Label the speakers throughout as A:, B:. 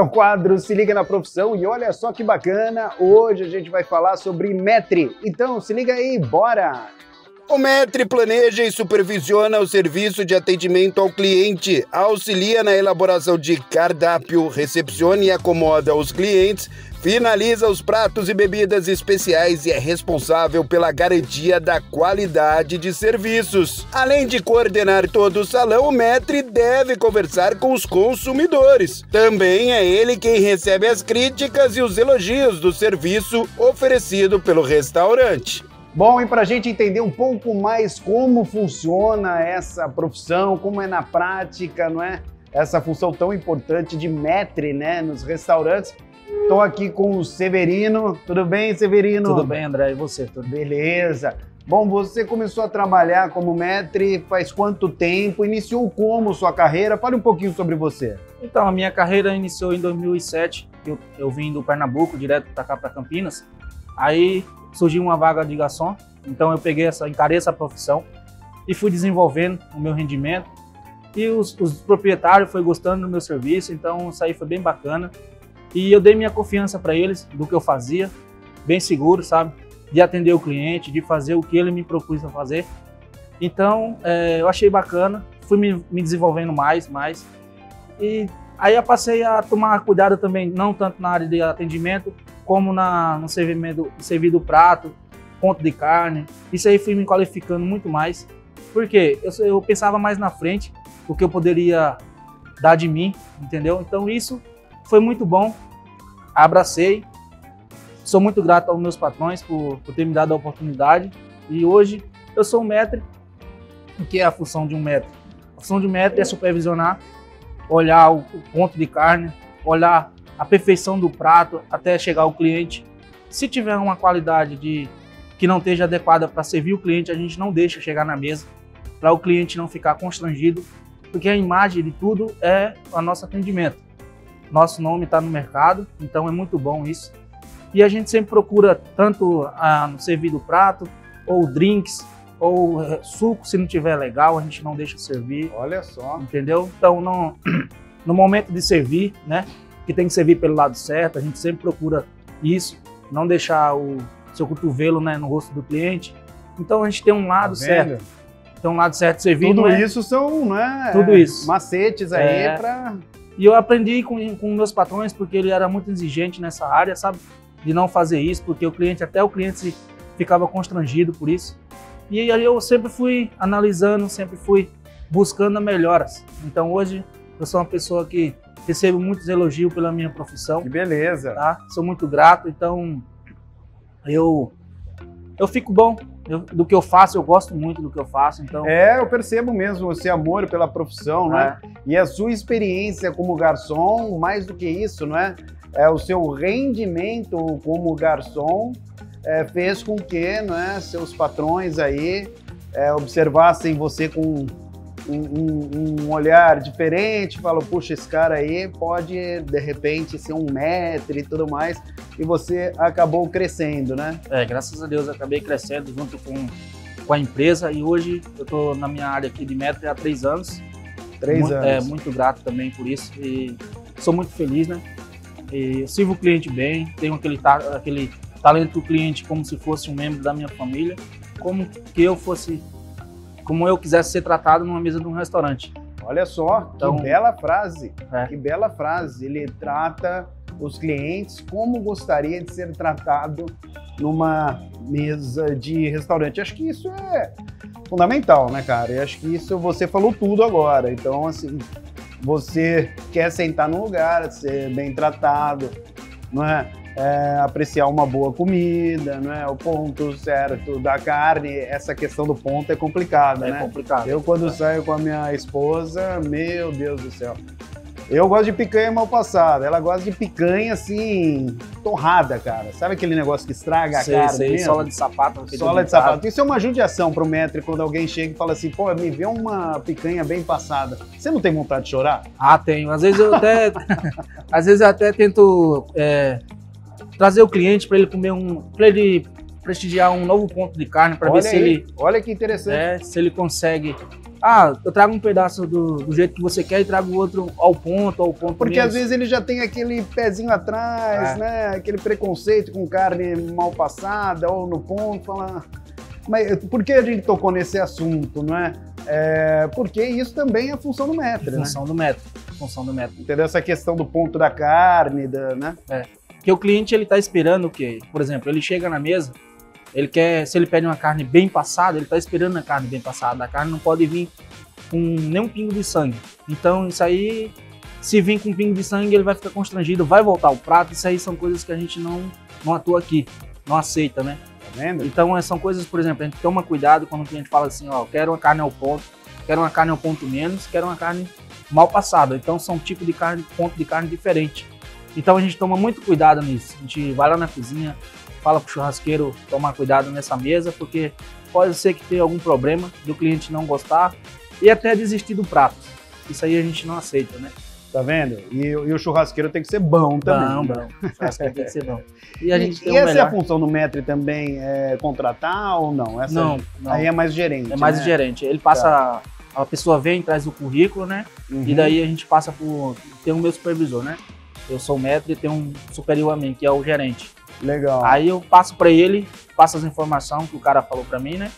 A: é o quadro Se Liga na Profissão e olha só que bacana, hoje a gente vai falar sobre Metri. Então se liga aí, bora!
B: O Metri planeja e supervisiona o serviço de atendimento ao cliente, auxilia na elaboração de cardápio, recepciona e acomoda os clientes, finaliza os pratos e bebidas especiais e é responsável pela garantia da qualidade de serviços. Além de coordenar todo o salão, o Metri deve conversar com os consumidores. Também é ele quem recebe as críticas e os elogios do serviço oferecido pelo restaurante.
A: Bom, e para a gente entender um pouco mais como funciona essa profissão, como é na prática, não é? Essa função tão importante de Metri, né, nos restaurantes. Estou aqui com o Severino. Tudo bem, Severino?
C: Tudo bem, André. E você? Tudo bem?
A: Beleza. Bom, você começou a trabalhar como Metri faz quanto tempo? Iniciou como sua carreira? Fale um pouquinho sobre você.
C: Então, a minha carreira iniciou em 2007. Eu vim do Pernambuco, direto para cá, para Campinas. Aí surgiu uma vaga de garçom, então eu encarei essa profissão e fui desenvolvendo o meu rendimento. E os proprietários foram gostando do meu serviço, então isso aí foi bem bacana. E eu dei minha confiança para eles do que eu fazia, bem seguro, sabe? De atender o cliente, de fazer o que ele me propôs a fazer. Então, eu achei bacana, fui me desenvolvendo mais. E aí eu passei a tomar cuidado também, não tanto na área de atendimento, como no servir do prato, ponto de carne. Isso aí fui me qualificando muito mais, porque eu pensava mais na frente, o que eu poderia dar de mim, entendeu? Então isso foi muito bom, abracei, sou muito grato aos meus patrões por ter me dado a oportunidade e hoje eu sou um Metri. O que é a função de um Metri? A função de um Metri é supervisionar, olhar o ponto de carne, olhar a perfeição do prato até chegar ao cliente. Se tiver uma qualidade que não esteja adequada para servir o cliente, a gente não deixa chegar na mesa, para o cliente não ficar constrangido, porque a imagem de tudo é o nosso atendimento. Nosso nome está no mercado, então é muito bom isso. E a gente sempre procura tanto no servir do prato, ou drinks, ou suco, se não tiver legal, a gente não deixa servir.
A: Olha só.
C: Entendeu? Então, no momento de servir, né, que tem que servir pelo lado certo, a gente sempre procura isso, não deixar o seu cotovelo, né, no rosto do cliente. Então a gente tem um lado certo, tem um lado certo de servir.
A: Tudo isso são, né,
C: tudo isso.
A: Macetes aí para...
C: E eu aprendi com meus patrões, porque ele era muito exigente nessa área, sabe, de não fazer isso, porque até o cliente ficava constrangido por isso. E aí eu sempre fui analisando, sempre fui buscando melhoras. Então hoje eu sou uma pessoa que recebo muitos elogios pela minha profissão.
A: Que beleza!
C: Tá? Sou muito grato, então eu fico bom do que eu faço, eu gosto muito do que eu faço. Então...
A: eu percebo mesmo esse amor pela profissão, né? E a sua experiência como garçom, mais do que isso, não é? O seu rendimento como garçom fez com que, não é, seus patrões aí observassem você com um olhar diferente, falou, puxa, esse cara aí pode, de repente, ser um Metri e tudo mais, e você acabou crescendo, né?
C: Graças a Deus eu acabei crescendo junto com a empresa, e hoje eu tô na minha área aqui de Metri há 3 anos.
A: 3 anos.
C: Muito grato também por isso, e sou muito feliz, né? E eu sirvo o cliente bem, tenho aquele talento do cliente como se fosse um membro da minha família, como eu quisesse ser tratado numa mesa de um restaurante.
A: Olha só, então, que bela frase, que bela frase. Ele trata os clientes como gostaria de ser tratado numa mesa de restaurante. Acho que isso é fundamental, né, cara? Eu acho que isso você falou tudo agora. Então, assim, você quer sentar num lugar, ser bem tratado, não é? Apreciar uma boa comida, não é? O ponto certo da carne, essa questão do ponto é complicada, né?
C: É complicado.
A: Eu, quando saio com a minha esposa, meu Deus do céu. Eu gosto de picanha mal passada, ela gosta de picanha, assim, torrada, cara. Sabe aquele negócio que estraga a carne mesmo?
C: Sola de sapato.
A: Sola de sapato. Isso é uma judiação pro Metri quando alguém chega e fala assim, pô, me vê uma picanha bem passada. Você não tem vontade de chorar?
C: Ah, tenho. Às vezes eu até tento trazer o cliente para ele comer para ele prestigiar um novo ponto de carne, para ver se ele...
A: Olha que interessante.
C: Se ele consegue Ah, eu trago um pedaço do jeito que você quer e trago o outro ao ponto
A: Porque
C: menos.
A: Às vezes ele já tem aquele pezinho atrás, né? Aquele preconceito com carne mal passada ou no ponto, fala... Mas por que a gente tocou nesse assunto, não é? Porque isso também é função do maître, né?
C: Função do maître.
A: Entendeu? Essa questão do ponto da carne, né?
C: Porque o cliente, ele tá esperando o quê? Por exemplo, ele chega na mesa, ele quer, se ele pede uma carne bem passada, ele tá esperando a carne bem passada. A carne não pode vir com nenhum pingo de sangue. Então, isso aí, se vir com um pingo de sangue, ele vai ficar constrangido, vai voltar ao prato. Isso aí são coisas que a gente não atua aqui, não aceita, né?
A: Tá vendo?
C: Então, são coisas, por exemplo, a gente toma cuidado quando o cliente fala assim, ó, quero uma carne ao ponto, quero uma carne ao ponto menos, quero uma carne mal passada. Então, são tipo de carne, ponto de carne diferente. Então, a gente toma muito cuidado nisso. A gente vai lá na cozinha, fala pro churrasqueiro tomar cuidado nessa mesa, porque pode ser que tenha algum problema do cliente não gostar e até desistir do prato. Isso aí a gente não aceita, né?
A: Tá vendo? E o churrasqueiro tem que ser bom também.
C: Bom. O churrasqueiro tem que ser bom. E a gente tem
A: essa
C: melhor.
A: É a função do maître também, contratar ou não?
C: Não.
A: Aí é mais gerente,
C: É mais
A: né?
C: gerente. Ele passa, a pessoa vem, traz o currículo, né?
A: Uhum.
C: E daí a gente passa por... Tem o meu supervisor, né? Eu sou o maître e tem um superior a mim, que é o gerente.
A: Legal.
C: Aí eu passo para ele, passo as informações que o cara falou para mim, né?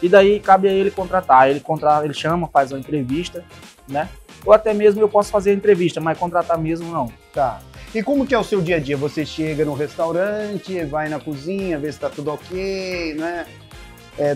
C: E daí cabe a ele contratar. Ele chama, faz uma entrevista, né? Ou até mesmo eu posso fazer a entrevista, mas contratar mesmo não.
A: Tá. E como que é o seu dia a dia? Você chega no restaurante, vai na cozinha, vê se tá tudo ok, né?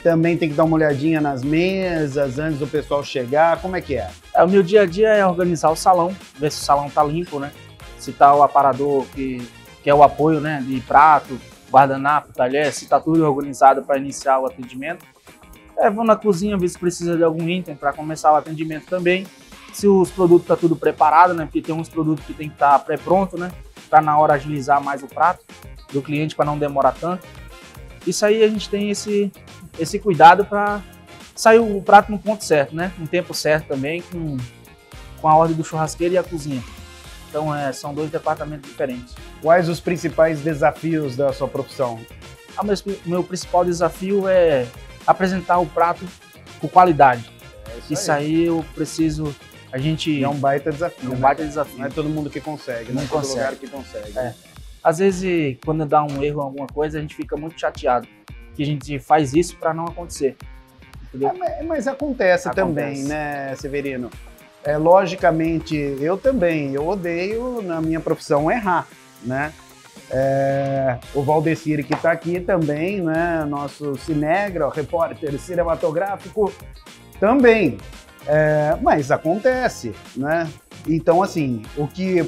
A: Também tem que dar uma olhadinha nas mesas antes do pessoal chegar. Como é que é?
C: O meu dia a dia é organizar o salão, ver se o salão tá limpo, né? Se tá o aparador que é o apoio, né? De prato, guardanapo, talher, se tá tudo organizado para iniciar o atendimento. Vou na cozinha ver se precisa de algum item para começar o atendimento também. Se os produtos tá tudo preparado, né? Porque tem uns produtos que tem que estar pré-pronto, né? Para na hora agilizar mais o prato do cliente para não demorar tanto. Isso aí a gente tem esse cuidado para sair o prato no ponto certo, né? No tempo certo também, com a ordem do churrasqueiro e a cozinha. Então são dois departamentos diferentes.
A: Quais os principais desafios da sua profissão?
C: O meu principal desafio é apresentar o prato com qualidade. Isso aí eu preciso...
A: É um baita desafio.
C: Desafio.
A: Não é todo mundo que consegue, não é todo lugar que consegue.
C: Às vezes, quando dá um erro em alguma coisa, a gente fica muito chateado. Que a gente faz isso para não acontecer. Entendeu?
A: Mas acontece também, né, Severino? Logicamente, eu também. Eu odeio, na minha profissão, errar, né? O Valdecir, que está aqui também, né? Nosso cinegra, repórter cinematográfico, também. Mas acontece, né? Então, assim,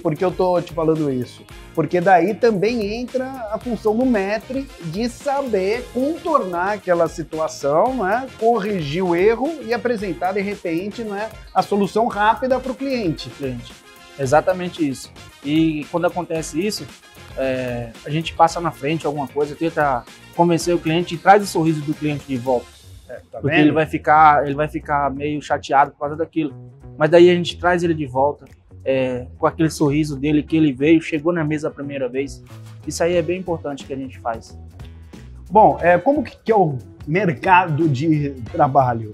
A: por que eu tô te falando isso? Porque daí também entra a função do maître de saber contornar aquela situação, né? Corrigir o erro e apresentar, de repente, né, a solução rápida para o cliente.
C: Exatamente isso. E quando acontece isso, a gente passa na frente alguma coisa, tenta convencer o cliente e traz o sorriso do cliente de volta.
A: Tá
C: porque
A: vendo?
C: ele vai ficar meio chateado por causa daquilo. Mas daí a gente traz ele de volta com aquele sorriso dele que ele veio, chegou na mesa a primeira vez. Isso aí é bem importante que a gente faz.
A: Bom, como que é o mercado de trabalho?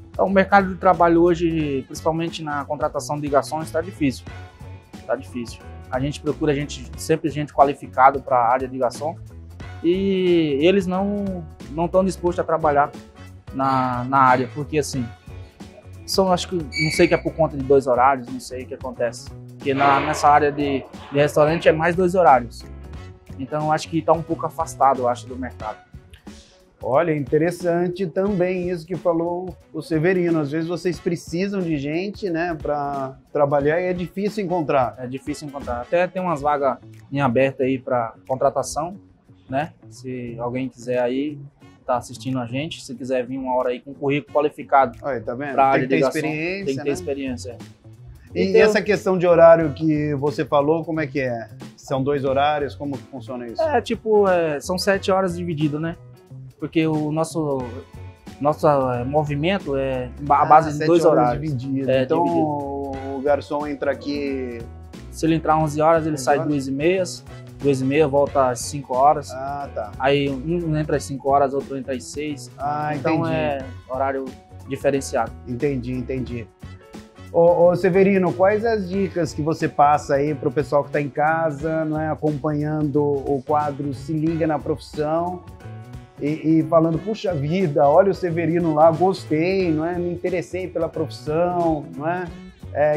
C: Então, o mercado de trabalho hoje, principalmente na contratação de garçons, está difícil. Está difícil. A gente procura sempre gente qualificada para a área de garçom e eles não estão dispostos a trabalhar na área, porque assim, acho que não sei que é por conta de 2 horários, não sei o que acontece, porque nessa área de restaurante é mais 2 horários, então acho que está um pouco afastado, eu acho, do mercado.
A: Olha, interessante também isso que falou o Severino, às vezes vocês precisam de gente, né, para trabalhar e é difícil encontrar.
C: É difícil encontrar, até tem umas vagas em aberto aí para contratação, né, se alguém quiser aí, tá assistindo a gente, se quiser vir uma hora aí com currículo qualificado.
A: Olha, tá vendo?
C: Tem que ter
A: experiência,
C: tem que ter experiência.
A: E essa questão de horário que você falou, como é que é? São 2 horários, como que funciona isso?
C: São 7 horas dividido, né? Porque o nosso movimento é a base de 2 horários.
A: Dividido. Então o garçom entra aqui...
C: Se ele entrar 11 horas, ele sai 2h30, 2h30, volta às 5 horas.
A: Ah, tá.
C: Aí um entra às 5 horas, outro entra às 6.
A: Ah,
C: então
A: entendi.
C: é horário diferenciado.
A: Entendi. Ô Severino, quais as dicas que você passa aí para o pessoal que está em casa, não é, acompanhando o quadro Se Liga na Profissão e falando, puxa vida, olha o Severino lá, gostei, não é, me interessei pela profissão, não é?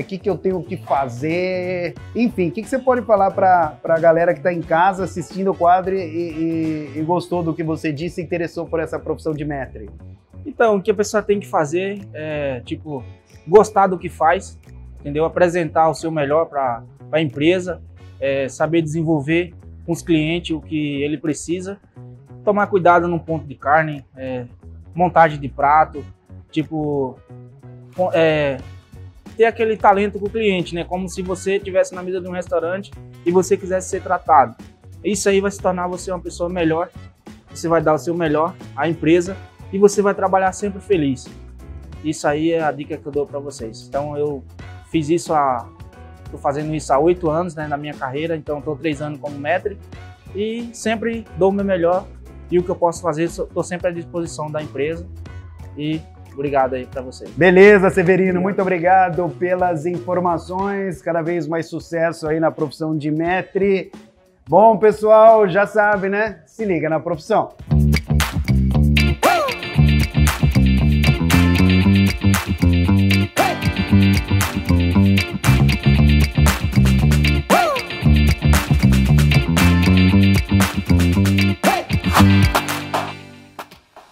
A: O que eu tenho que fazer, enfim, o que você pode falar para a galera que está em casa assistindo o quadro e gostou do que você disse e interessou por essa profissão de maître?
C: Então, o que a pessoa tem que fazer é, tipo, gostar do que faz, entendeu? Apresentar o seu melhor para a empresa, saber desenvolver com os clientes o que ele precisa, tomar cuidado no ponto de carne, montagem de prato, tipo, ter aquele talento com o cliente, né? Como se você estivesse na mesa de um restaurante e você quisesse ser tratado. Isso aí vai se tornar você uma pessoa melhor, você vai dar o seu melhor à empresa e você vai trabalhar sempre feliz. Isso aí é a dica que eu dou para vocês. Então eu fiz isso tô fazendo isso há 8 anos, né, na minha carreira, então estou 3 anos como maître e sempre dou o meu melhor e o que eu posso fazer, estou sempre à disposição da empresa e obrigado aí para vocês.
A: Beleza, Severino, muito obrigado pelas informações, cada vez mais sucesso aí na profissão de maître. Bom, pessoal, já sabe, né? Se liga na profissão.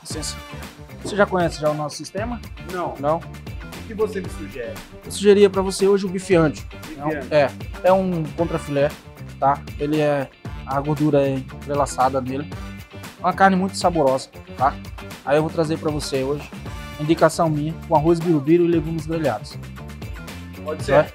C: Licença. Você já conhece já o nosso sistema?
A: Não.
C: Não?
A: O que você me sugere?
C: Eu sugeria para você hoje o bife ancho. É um contrafilé, tá? A gordura é entrelaçada nele. É uma carne muito saborosa, tá? Aí eu vou trazer para você hoje, indicação minha, com arroz birubiru e legumes grelhados.
A: Pode ser.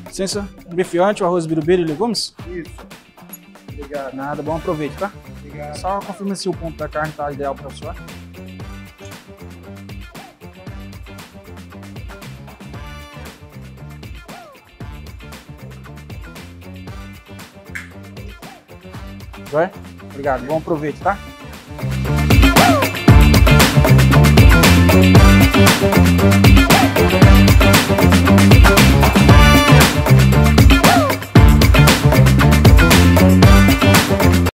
C: Licença, bife ancho, arroz birubiru e legumes?
A: Isso. Obrigado.
C: Nada, bom aproveite, tá?
A: Obrigado.
C: Só confirma se o ponto da carne tá ideal para o senhor. Joia? Obrigado, bom aproveite, tá?